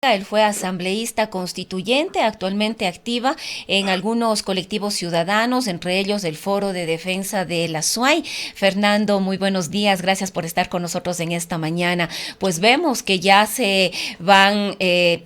Él fue asambleísta constituyente, actualmente activa en algunos colectivos ciudadanos, entre ellos el Foro de Defensa de la SUAY. Fernando, muy buenos días, gracias por estar con nosotros en esta mañana. Pues vemos que ya se van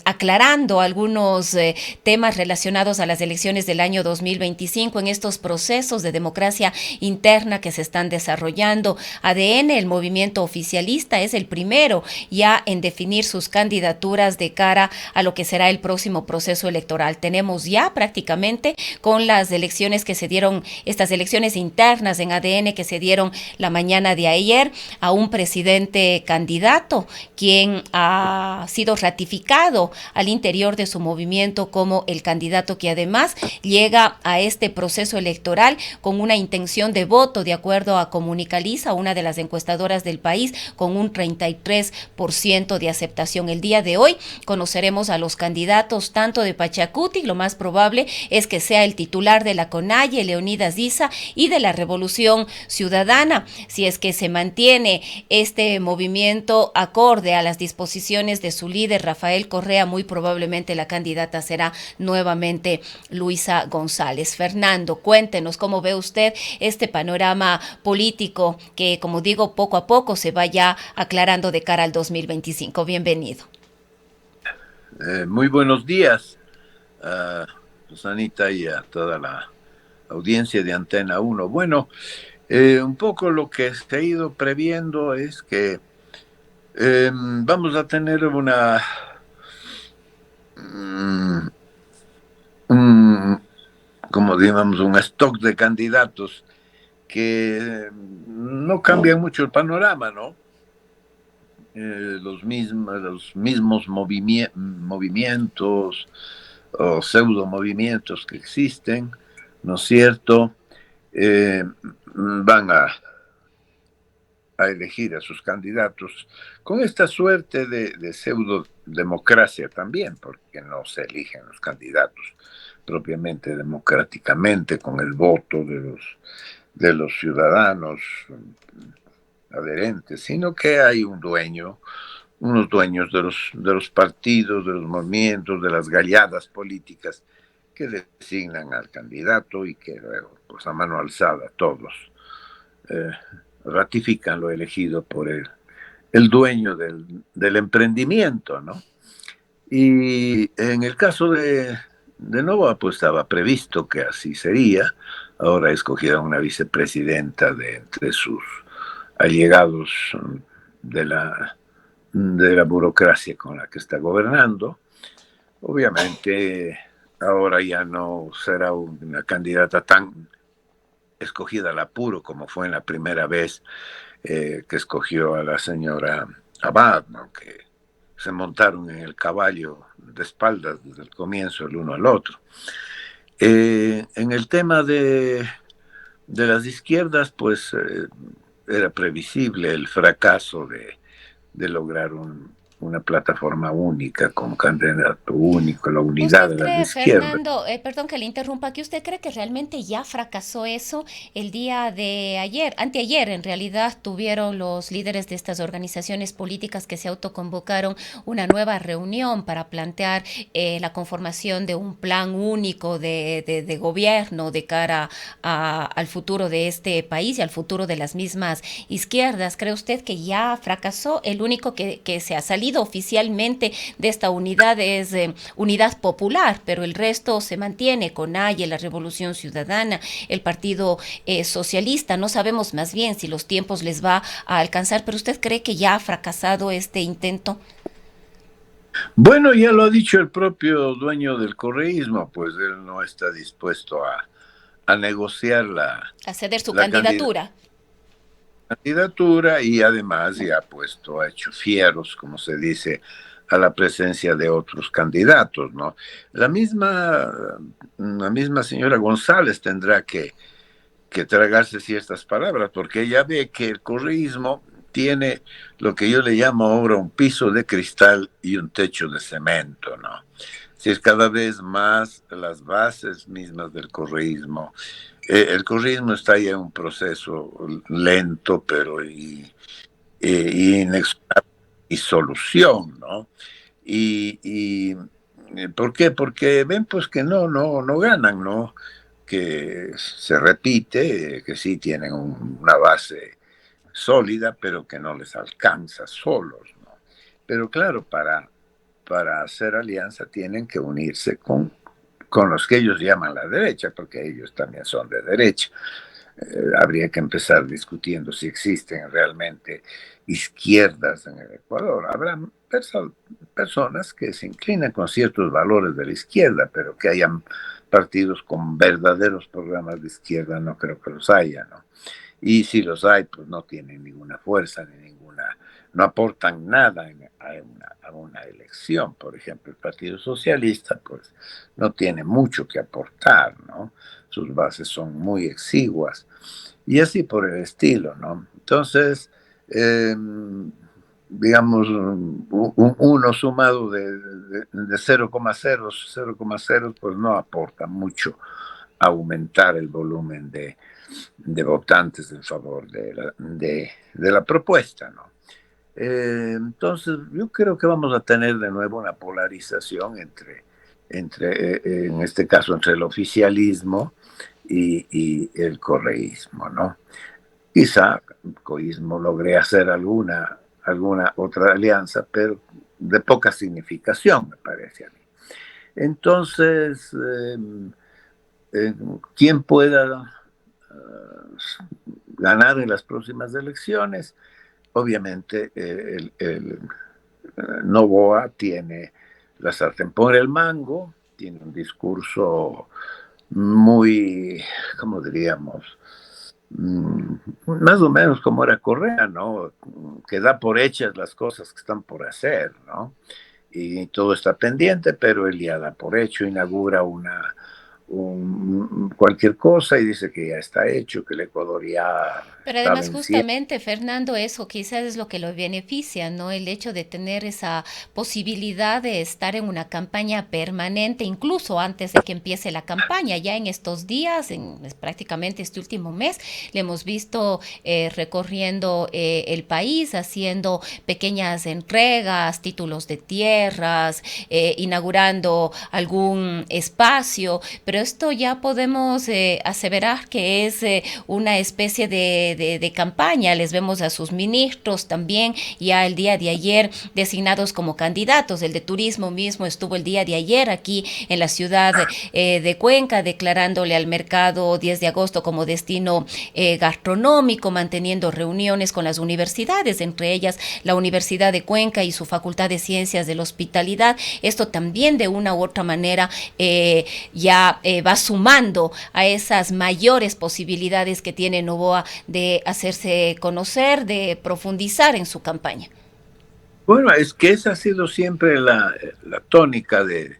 aclarando algunos temas relacionados a las elecciones del año 2025 en estos procesos de democracia interna que se están desarrollando. ADN, el movimiento oficialista, es el primero ya en definir sus candidaturas de cara a lo que será el próximo proceso electoral. Tenemos ya prácticamente con las elecciones que se dieron, estas elecciones internas en ADN que se dieron la mañana de ayer, a un presidente candidato quien ha sido ratificado al interior de su movimiento como el candidato que además llega a este proceso electoral con una intención de voto, de acuerdo a Comunicaliza, una de las encuestadoras del país, con un 33% de aceptación. El día de hoy conoceremos a los candidatos tanto de Pachacuti, lo más probable es que sea el titular de la CONAIE, Leonidas Issa, y de la Revolución Ciudadana. Si es que se mantiene este movimiento acorde a las disposiciones de su líder, Rafael Correa, muy probablemente la candidata será nuevamente Luisa González. Fernando, cuéntenos cómo ve usted este panorama político que, como digo, poco a poco se vaya aclarando de cara al 2025. Bienvenido. Muy buenos días a Susanita y a toda la audiencia de Antena 1. Bueno, un poco lo que se ha ido previendo es que vamos a tener mm, un, como digamos, un stock de candidatos que no cambian mucho el panorama, ¿no? Los mismos movimientos o pseudo movimientos que existen, ¿no es cierto? Van a elegir a sus candidatos con esta suerte de pseudo democracia también, porque no se eligen los candidatos propiamente democráticamente con el voto de los ciudadanos adherentes, sino que hay unos dueños de los partidos, de los movimientos, de las galladas políticas que designan al candidato y que luego, pues a mano alzada, todos eh, ratifican lo elegido por el dueño del emprendimiento, ¿no? Y en el caso de Nova, pues estaba previsto que así sería. Ahora escogieron una vicepresidenta de entre sus allegados de la burocracia con la que está gobernando. Obviamente, ahora ya no será una candidata tan escogida al apuro como fue en la primera vez que escogió a la señora Abad, ¿no? Que se montaron en el caballo de espaldas desde el comienzo el uno al otro. En el tema de las izquierdas, pues era previsible el fracaso de lograr una plataforma única con candidato único, la unidad ¿Usted de las cree, izquierdas. Fernando, perdón que le interrumpa, que usted cree que realmente ya fracasó eso el día de ayer, anteayer en realidad tuvieron los líderes de estas organizaciones políticas que se autoconvocaron una nueva reunión para plantear la conformación de un plan único de gobierno de cara al futuro de este país y al futuro de las mismas izquierdas? ¿Cree usted que ya fracasó? El único que se ha salido oficialmente de esta unidad es Unidad Popular, pero el resto se mantiene con AYE, la Revolución Ciudadana, el Partido Socialista. No sabemos más bien si los tiempos les va a alcanzar, pero ¿usted cree que ya ha fracasado este intento? Bueno, ya lo ha dicho el propio dueño del correísmo, pues él no está dispuesto a negociar A ceder su la candidatura. candidatura y además ya ha hecho fieros, como se dice, a la presencia de otros candidatos, ¿no? La misma señora González tendrá que tragarse ciertas palabras, porque ella ve que el correísmo tiene lo que yo le llamo ahora un piso de cristal y un techo de cemento, ¿no? Si es cada vez más las bases mismas del correísmo. El correísmo está ya en un proceso lento, pero inexorable y solución, ¿no? Y ¿por qué? Porque ven pues que no ganan, ¿no? Que se repite, que sí tienen una base sólida, pero que no les alcanza solos, ¿no? Pero claro, para hacer alianza tienen que unirse con los que ellos llaman la derecha, porque ellos también son de derecha. Habría que empezar discutiendo si existen realmente izquierdas en el Ecuador. Habrá personas que se inclinan con ciertos valores de la izquierda, pero que hayan partidos con verdaderos programas de izquierda, no creo que los haya, ¿no? Y si los hay, pues no tienen ninguna fuerza ni ninguna, no aportan nada a una elección. Por ejemplo, el Partido Socialista, pues no tiene mucho que aportar, ¿no? Sus bases son muy exiguas y así por el estilo, ¿no? Entonces, eh, digamos, uno sumado de 0,0, pues no aporta mucho a aumentar el volumen de votantes en favor de la propuesta, ¿no? Entonces, yo creo que vamos a tener de nuevo una polarización en este caso, entre el oficialismo y el correísmo, ¿no? Quizá el correísmo logre hacer alguna otra alianza, pero de poca significación, me parece a mí. Entonces, quien pueda ganar en las próximas elecciones, obviamente Noboa tiene la sartén por el mango, tiene un discurso muy, ¿cómo diríamos? Más o menos como era Correa, ¿no? Que da por hechas las cosas que están por hacer, ¿no? Y todo está pendiente, pero él ya da por hecho, inaugura cualquier cosa y dice que ya está hecho, que el Ecuador ya Pero está además vencido. justamente, Fernando, eso quizás es lo que lo beneficia, ¿no? El hecho de tener esa posibilidad de estar en una campaña permanente, incluso antes de que empiece la campaña. Ya en estos días, prácticamente este último mes, le hemos visto recorriendo el país, haciendo pequeñas entregas, títulos de tierras, inaugurando algún espacio, pero esto ya podemos aseverar que es una especie de campaña. Les vemos a sus ministros también ya el día de ayer designados como candidatos. El de turismo mismo estuvo el día de ayer aquí en la ciudad de Cuenca declarándole al mercado 10 de agosto como destino gastronómico, manteniendo reuniones con las universidades, entre ellas la Universidad de Cuenca y su Facultad de Ciencias de la Hospitalidad. Esto también de una u otra manera ya va sumando a esas mayores posibilidades que tiene Noboa de hacerse conocer, de profundizar en su campaña. Bueno, es que esa ha sido siempre la tónica de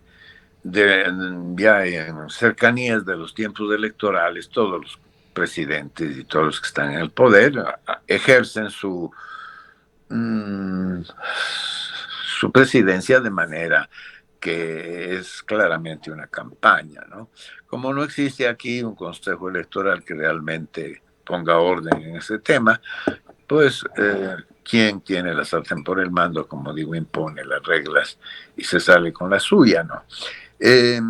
ya en cercanías de los tiempos electorales, todos los presidentes y todos los que están en el poder ejercen mm, su presidencia de manera que es claramente una campaña, ¿no? Como no existe aquí un consejo electoral que realmente ponga orden en ese tema, pues quien tiene la sartén por el mando, como digo, impone las reglas y se sale con la suya, ¿no? Eh,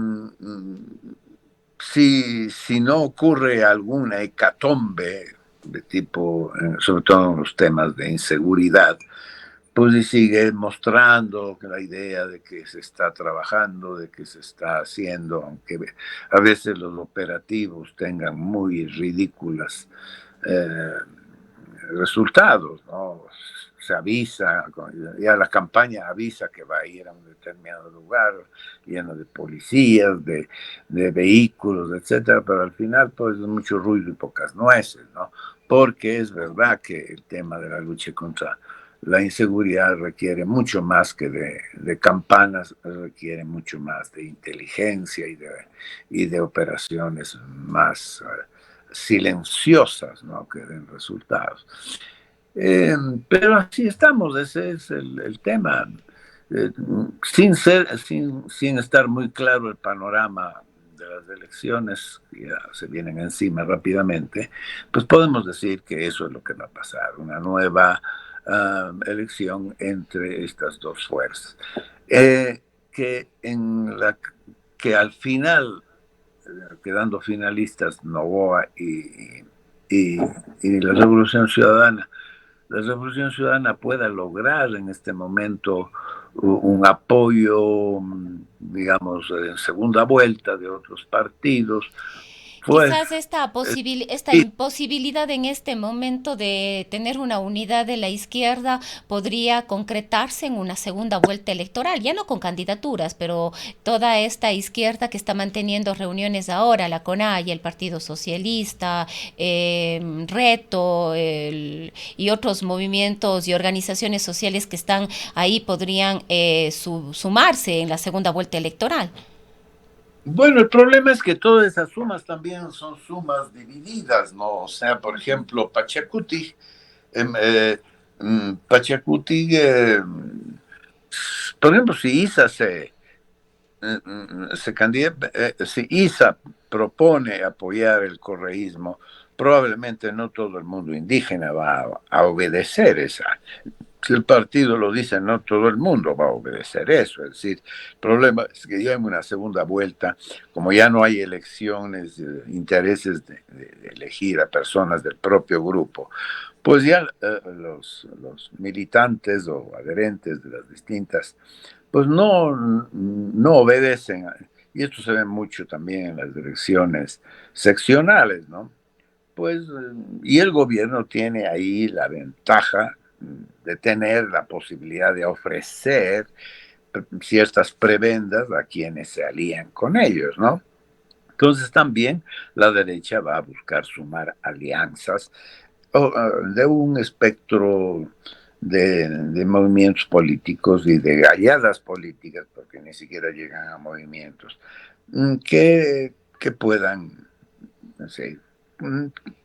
si no ocurre alguna hecatombe de tipo, sobre todo en los temas de inseguridad, pues y sigue mostrando que la idea de que se está trabajando, de que se está haciendo, aunque a veces los operativos tengan muy ridículas eh, resultados, ¿no? Se avisa, ya la campaña avisa que va a ir a un determinado lugar lleno de policías, de vehículos, etcétera, pero al final pues mucho ruido y pocas nueces, ¿no? Porque es verdad que el tema de la lucha contra la inseguridad requiere mucho más que de campanas, requiere mucho más de inteligencia y de operaciones más silenciosas, ¿no? Que den resultados. Pero así estamos, ese es el tema. Eh, sin estar muy claro el panorama de las elecciones, que ya se vienen encima rápidamente, pues podemos decir que eso es lo que va a pasar, una nueva elección entre estas dos fuerzas. Eh, que, que al final, quedando finalistas Noboa y la Revolución Ciudadana pueda lograr en este momento un apoyo, digamos, en segunda vuelta de otros partidos, pues Quizás esta sí. imposibilidad en este momento de tener una unidad de la izquierda podría concretarse en una segunda vuelta electoral, ya no con candidaturas, pero toda esta izquierda que está manteniendo reuniones ahora, la CONAI, el Partido Socialista, Reto y otros movimientos y organizaciones sociales que están ahí podrían sumarse en la segunda vuelta electoral. Bueno, el problema es que todas esas sumas también son sumas divididas, ¿no? O sea, por ejemplo, Pachacuti, Pachacuti, por ejemplo, si ISA si ISA propone apoyar el correísmo, probablemente no todo el mundo indígena va a obedecer esa. Si el partido lo dice, no todo el mundo va a obedecer eso. Es decir, el problema es que ya en una segunda vuelta, como ya no hay elecciones, intereses de elegir a personas del propio grupo, pues ya los militantes o adherentes de las distintas, pues no obedecen. Y esto se ve mucho también en las elecciones seccionales, ¿no? Pues, y el gobierno tiene ahí la ventaja de tener la posibilidad de ofrecer ciertas prebendas a quienes se alían con ellos, ¿no? Entonces también la derecha va a buscar sumar alianzas de un espectro de movimientos políticos y de galladas políticas, porque ni siquiera llegan a movimientos, que puedan, no sé,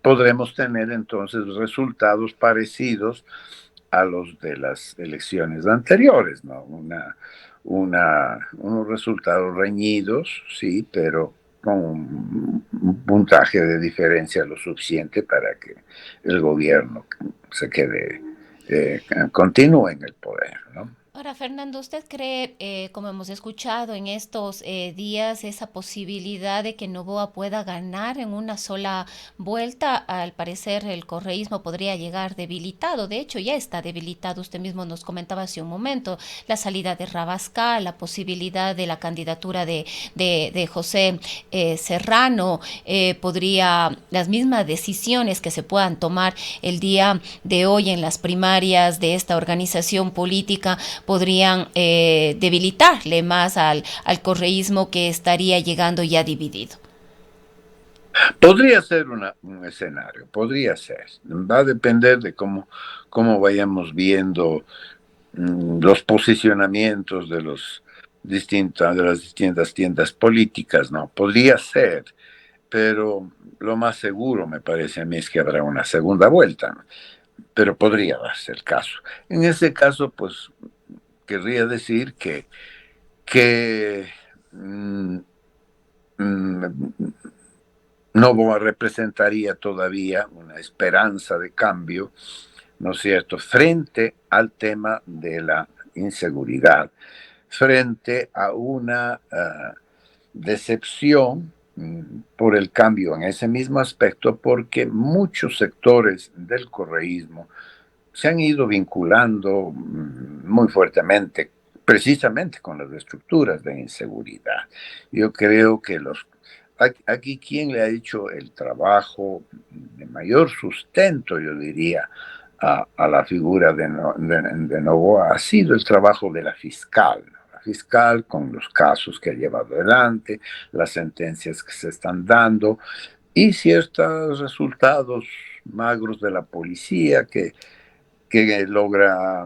podremos tener entonces resultados parecidos a los de las elecciones anteriores, ¿no? Unos resultados reñidos, sí, pero con un puntaje de diferencia lo suficiente para que el gobierno se quede, continúe en el poder, ¿no? Ahora, Fernando, ¿usted cree, como hemos escuchado en estos días, esa posibilidad de que Noboa pueda ganar en una sola vuelta? Al parecer, el correísmo podría llegar debilitado. De hecho, ya está debilitado. Usted mismo nos comentaba hace un momento la salida de Rabascal, la posibilidad de la candidatura de José Serrano. Las mismas decisiones que se puedan tomar el día de hoy en las primarias de esta organización política podrían debilitarle más al correísmo que estaría llegando ya dividido. Podría ser un escenario, podría ser. Va a depender de cómo vayamos viendo los posicionamientos de las distintas tiendas políticas, ¿no? Podría ser, pero lo más seguro me parece a mí es que habrá una segunda vuelta, ¿no? Pero podría darse el caso. En ese caso, pues querría decir que mm, no representaría todavía una esperanza de cambio, ¿no es cierto?, frente al tema de la inseguridad, frente a una decepción por el cambio en ese mismo aspecto, porque muchos sectores del correísmo se han ido vinculando muy fuertemente precisamente con las estructuras de inseguridad. Yo creo que aquí quien le ha hecho el trabajo de mayor sustento, yo diría, a la figura de Novoa ha sido el trabajo de la fiscal. La fiscal con los casos que ha llevado adelante, las sentencias que se están dando y ciertos resultados magros de la policía que logra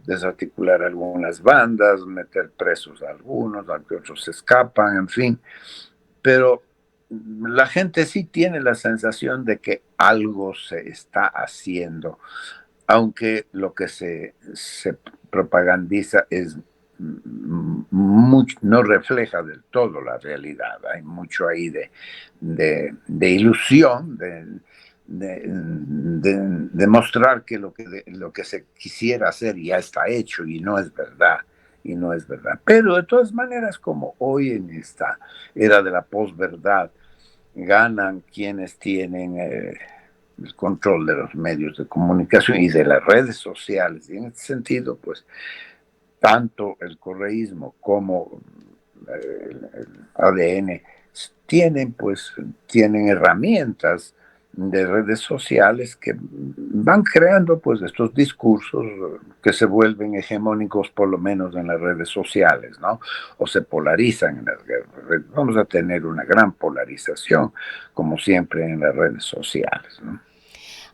desarticular algunas bandas, meter presos a algunos, aunque otros se escapan, en fin. Pero la gente sí tiene la sensación de que algo se está haciendo, aunque lo que se propagandiza no refleja del todo la realidad. Hay mucho ahí de ilusión, demostrar que lo que se quisiera hacer ya está hecho y no es verdad. Y no es verdad. Pero de todas maneras, como hoy en esta era de la posverdad, ganan quienes tienen el control de los medios de comunicación y de las redes sociales. Y en este sentido, pues, tanto el correísmo como el ADN tienen herramientas de redes sociales que van creando pues estos discursos que se vuelven hegemónicos por lo menos en las redes sociales, ¿no? O se polarizan en las redes. Vamos a tener una gran polarización, como siempre en las redes sociales, ¿no?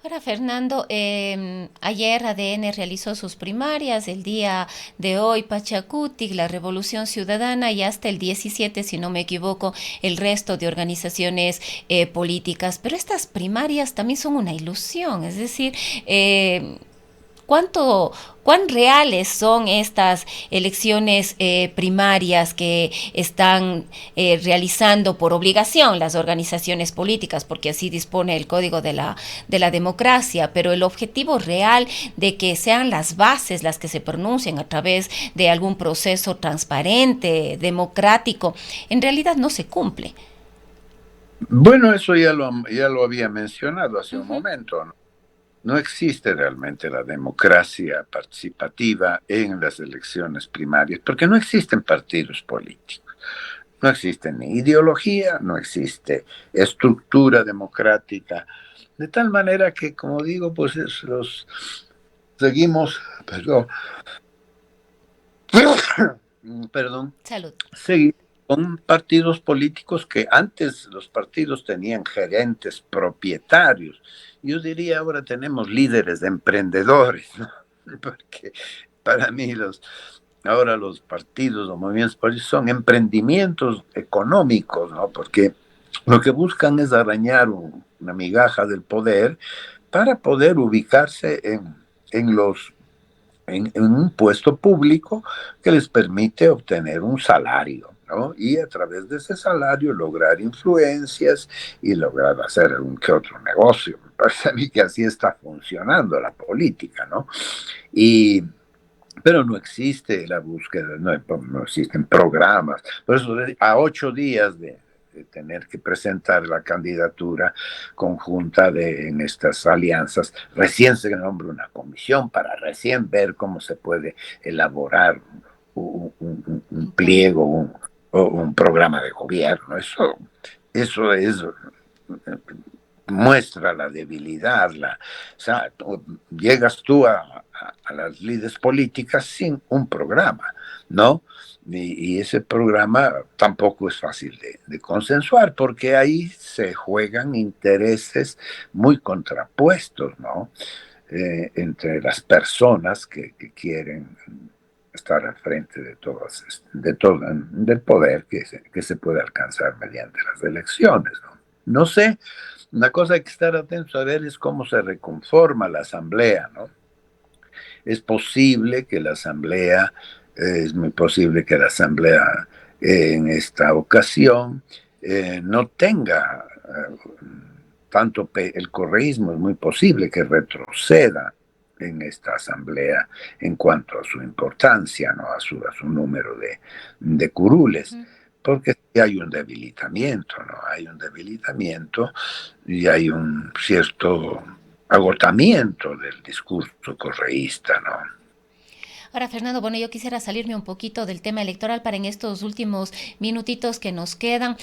Ahora, Fernando, ayer ADN realizó sus primarias, el día de hoy Pachacutic, la Revolución Ciudadana y hasta el 17, si no me equivoco, el resto de organizaciones políticas. Pero estas primarias también son una ilusión, es decir, ¿cuánto, cuán reales son estas elecciones primarias que están realizando por obligación las organizaciones políticas, porque así dispone el Código de la Democracia, pero el objetivo real de que sean las bases las que se pronuncien a través de algún proceso transparente, democrático, en realidad no se cumple? Bueno, eso ya lo había mencionado hace un Ujú. momento, ¿no? No existe realmente la democracia participativa en las elecciones primarias, porque no existen partidos políticos, no existe ni ideología, no existe estructura democrática, de tal manera que, como digo, pues los seguimos, perdón, perdón, Salud. seguimos con partidos políticos que antes los partidos tenían gerentes propietarios. Yo diría ahora tenemos líderes emprendedores, ¿no? Porque para mí ahora los partidos o movimientos políticos son emprendimientos económicos, ¿no? Porque lo que buscan es arañar una migaja del poder para poder ubicarse en un puesto público que les permite obtener un salario, ¿no? Y a través de ese salario lograr influencias y lograr hacer algún que otro negocio. Me parece a mí que así está funcionando la política, ¿no? Y pero no existe la búsqueda, no existen programas. Por eso, a 8 días de tener que presentar la candidatura conjunta en estas alianzas, recién se nombra una comisión para recién ver cómo se puede elaborar un Un plan. pliego, un programa de gobierno. Eso es muestra la debilidad, o sea, llegas tú a las líderes políticas sin un programa, ¿no? Y ese programa tampoco es fácil de consensuar porque ahí se juegan intereses muy contrapuestos, ¿no? Entre las personas que quieren estar al frente del poder que se puede alcanzar mediante las elecciones, ¿no? No sé, una cosa hay que estar atentos a ver es cómo se reconforma la asamblea, ¿no? Es posible que la asamblea, es muy posible que la asamblea en esta ocasión no tenga tanto el correísmo, es muy posible que retroceda en esta asamblea en cuanto a su importancia, ¿no? A su número de curules, Ujú. porque hay un debilitamiento, ¿no? Hay un debilitamiento y hay un cierto agotamiento del discurso correísta, ¿no? Ahora, Fernando, bueno, yo quisiera salirme un poquito del tema electoral para en estos últimos minutitos que nos quedan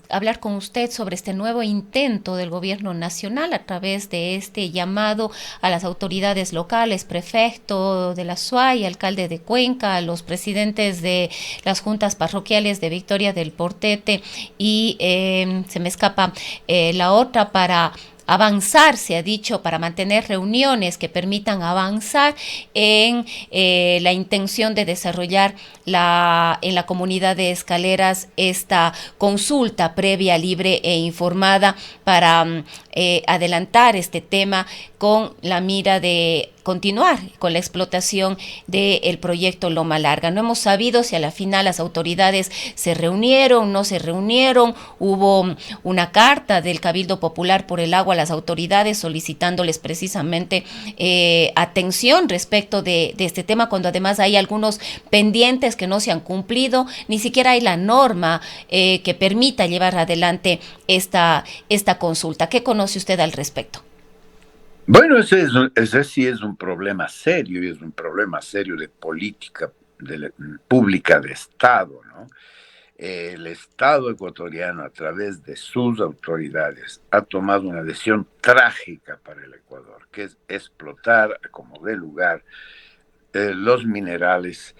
hablar con usted sobre este nuevo intento del gobierno nacional a través de este llamado a las autoridades locales, prefecto de la SUAY, alcalde de Cuenca, los presidentes de las juntas parroquiales de Victoria del Portete y se me escapa la otra para avanzar, se ha dicho, para mantener reuniones que permitan avanzar en la intención de desarrollar en la comunidad de Escaleras esta consulta previa, libre e informada para adelantar este tema con la mira de continuar con la explotación del proyecto Loma Larga. No hemos sabido si a la final las autoridades se reunieron, no se reunieron. Hubo una carta del Cabildo Popular por el Agua a las autoridades solicitándoles precisamente atención respecto de este tema, cuando además hay algunos pendientes que no se han cumplido, ni siquiera hay la norma que permita llevar adelante esta consulta. ¿Qué conoce usted al respecto? Bueno, ese sí es un problema serio y es un problema serio de política pública de Estado, ¿no? El Estado ecuatoriano, a través de sus autoridades, ha tomado una decisión trágica para el Ecuador, que es explotar, como dé lugar, los minerales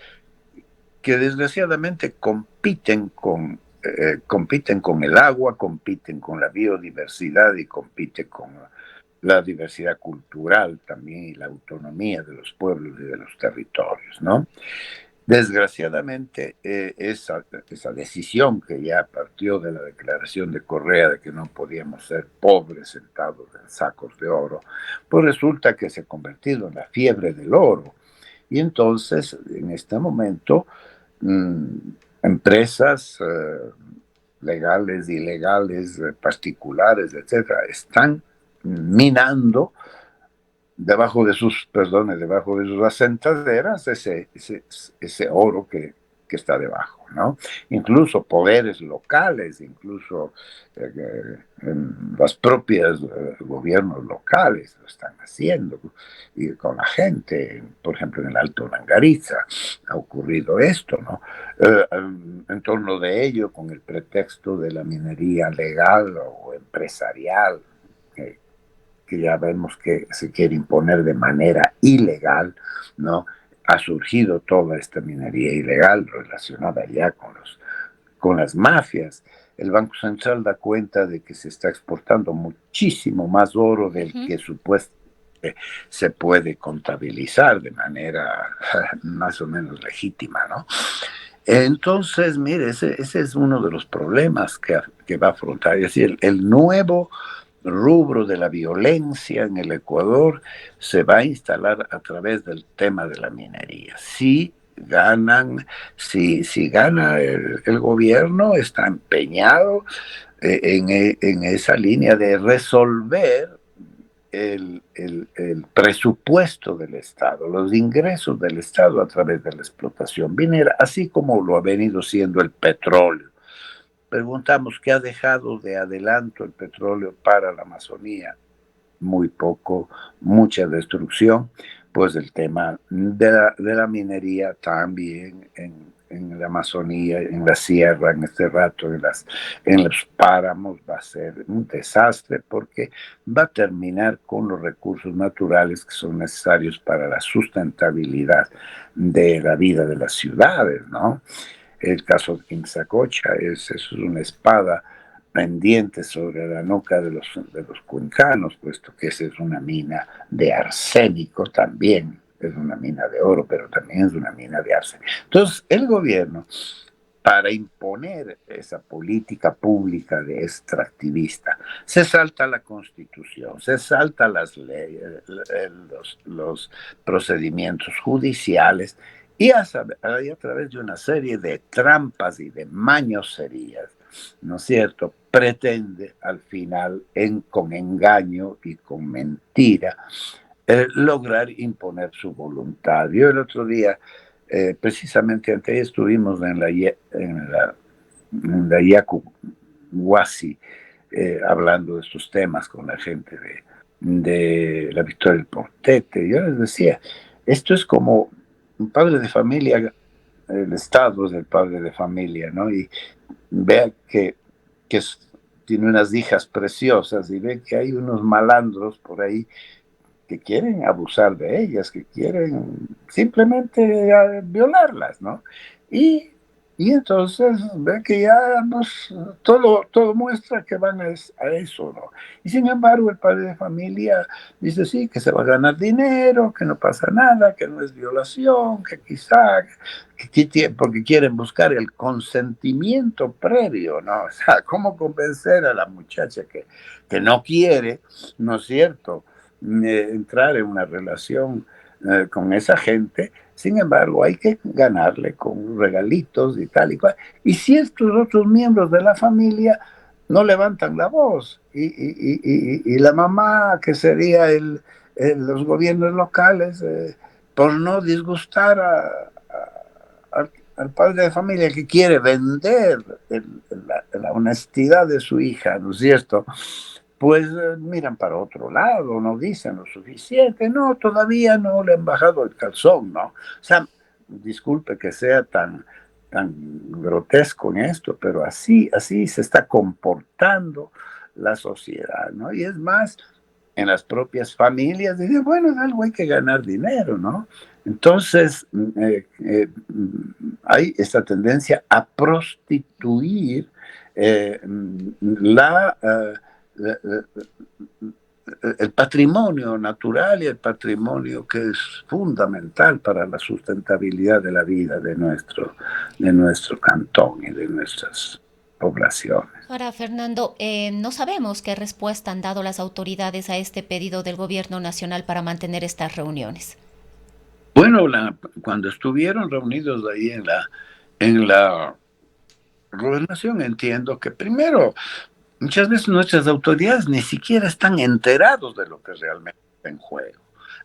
que desgraciadamente compiten con el agua, compiten con la biodiversidad y compiten con la diversidad cultural también y la autonomía de los pueblos y de los territorios, ¿no? Desgraciadamente, esa decisión que ya partió de la declaración de Correa de que no podíamos ser pobres sentados en sacos de oro, pues resulta que se ha convertido en la fiebre del oro. Y entonces, en este momento, mmm, empresas legales, ilegales, particulares, etcétera, están minando debajo de sus asentaderas ese oro que está debajo, ¿no? Incluso poderes locales, incluso las propias gobiernos locales lo están haciendo, y con la gente, por ejemplo, en el Alto Langariza ha ocurrido esto, ¿no? En torno de ello, con el pretexto de la minería legal o empresarial, que ya vemos que se quiere imponer de manera ilegal, ¿no? Ha surgido toda esta minería ilegal relacionada ya con las mafias. El Banco Central da cuenta de que se está exportando muchísimo más oro del que supuestamente se puede contabilizar de manera más o menos legítima, ¿no? Entonces, mire, ese es uno de los problemas que va a afrontar. Es decir, el nuevo rubro de la violencia en el Ecuador se va a instalar a través del tema de la minería. Si gana el gobierno, está empeñado en esa línea de resolver el presupuesto del Estado, los ingresos del Estado a través de la explotación minera, así como lo ha venido siendo el petróleo. Preguntamos qué ha dejado de adelanto el petróleo para la Amazonía. Muy poco, mucha destrucción, pues el tema de la minería también en la Amazonía, en la sierra, en este rato, en los páramos, va a ser un desastre porque va a terminar con los recursos naturales que son necesarios para la sustentabilidad de la vida de las ciudades, ¿no? El caso de Quimsacocha es una espada pendiente sobre la nuca de los cuencanos, puesto que esa es una mina de arsénico también, es una mina de oro, pero también es una mina de arsénico. Entonces, el gobierno, para imponer esa política pública de extractivista, se salta la Constitución, se salta las leyes, los procedimientos judiciales, y a través de una serie de trampas y de mañoserías, ¿no es cierto?, pretende al final, con engaño y con mentira, lograr imponer su voluntad. Yo el otro día, precisamente antes estuvimos en la Yacu Huasi, hablando de estos temas con la gente de la Victoria del Portete. Yo les decía, esto es como un padre de familia, el Estado es el padre de familia, ¿no? Y vea que tiene unas hijas preciosas y ve que hay unos malandros por ahí que quieren abusar de ellas, que quieren simplemente violarlas, ¿no? Y, y entonces ve que ya pues, todo muestra que van a eso, ¿no? Y sin embargo el padre de familia dice sí, que se va a ganar dinero, que no pasa nada, que no es violación, que quizá, porque quieren buscar el consentimiento previo, ¿no? O sea, ¿cómo convencer a la muchacha que no quiere, ¿no es cierto?, entrar en una relación con esa gente. Sin embargo, hay que ganarle con regalitos y tal y cual. Y si estos otros miembros de la familia no levantan la voz y la mamá, que sería los gobiernos locales, por no disgustar al padre de familia que quiere vender la honestidad de su hija, ¿no es cierto? Pues miran para otro lado, no dicen lo suficiente, no, todavía no le han bajado el calzón, ¿no? O sea, disculpe que sea tan grotesco en esto, pero así se está comportando la sociedad, ¿no? Y es más, en las propias familias, dicen, bueno, de algo hay que ganar dinero, ¿no? Entonces, hay esta tendencia a prostituir eh, la, el patrimonio natural y el patrimonio que es fundamental para la sustentabilidad de la vida de nuestro cantón y de nuestras poblaciones. Ahora, Fernando, no sabemos qué respuesta han dado las autoridades a este pedido del gobierno nacional para mantener estas reuniones. Bueno, cuando estuvieron reunidos ahí en la gobernación, entiendo que primero, muchas veces nuestras autoridades ni siquiera están enterados de lo que realmente está en juego.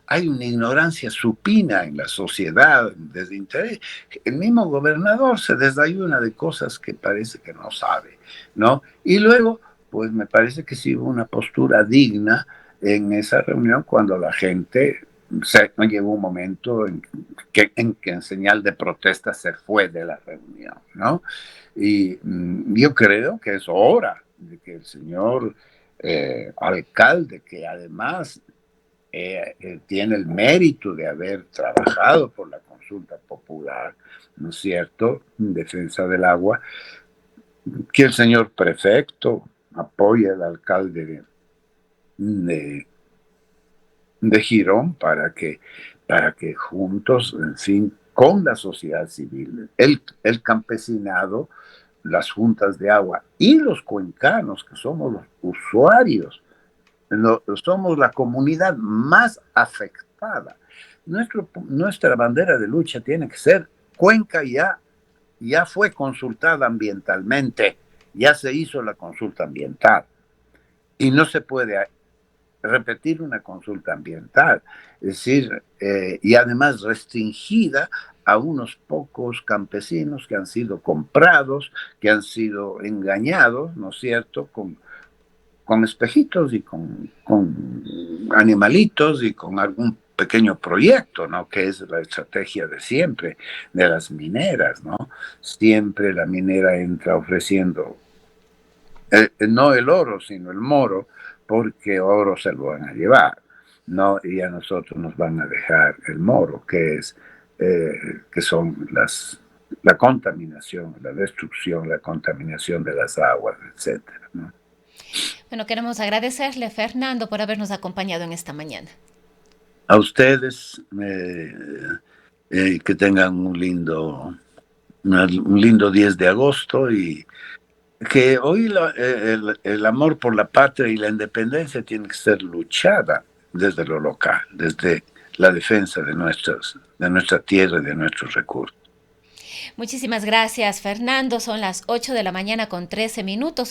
Hay una ignorancia supina en la sociedad, desde interés. El mismo gobernador se desayuna de cosas que parece que no sabe, ¿no? Y luego, pues me parece que sí hubo una postura digna en esa reunión cuando la gente llegó un momento en que en señal de protesta se fue de la reunión, ¿no? Y yo creo que es hora de que el señor alcalde, que además tiene el mérito de haber trabajado por la consulta popular, ¿no es cierto?, en defensa del agua, que el señor prefecto apoye al alcalde de, de Girón para que juntos, en fin, con la sociedad civil, el campesinado, las juntas de agua y los cuencanos, que somos los usuarios, somos la comunidad más afectada. Nuestra bandera de lucha tiene que ser Cuenca ya fue consultada ambientalmente, ya se hizo la consulta ambiental y no se puede repetir una consulta ambiental, es decir, y además restringida a unos pocos campesinos que han sido comprados, que han sido engañados, ¿no es cierto?, con espejitos y con animalitos y con algún pequeño proyecto, ¿no? Que es la estrategia de siempre, de las mineras, ¿no? Siempre la minera entra ofreciendo no el oro, sino el moro, porque oro se lo van a llevar, ¿no? Y a nosotros nos van a dejar el moro, que son la contaminación, la destrucción, la contaminación de las aguas, etcétera, ¿no? Bueno, queremos agradecerle, Fernando, por habernos acompañado en esta mañana. A ustedes, que tengan un lindo 10 de agosto y que hoy el amor por la patria y la independencia tiene que ser luchada desde lo local, desde la defensa de nuestra tierra y de nuestros recursos. Muchísimas gracias, Fernando. Son las 8 de la mañana con 13 minutos.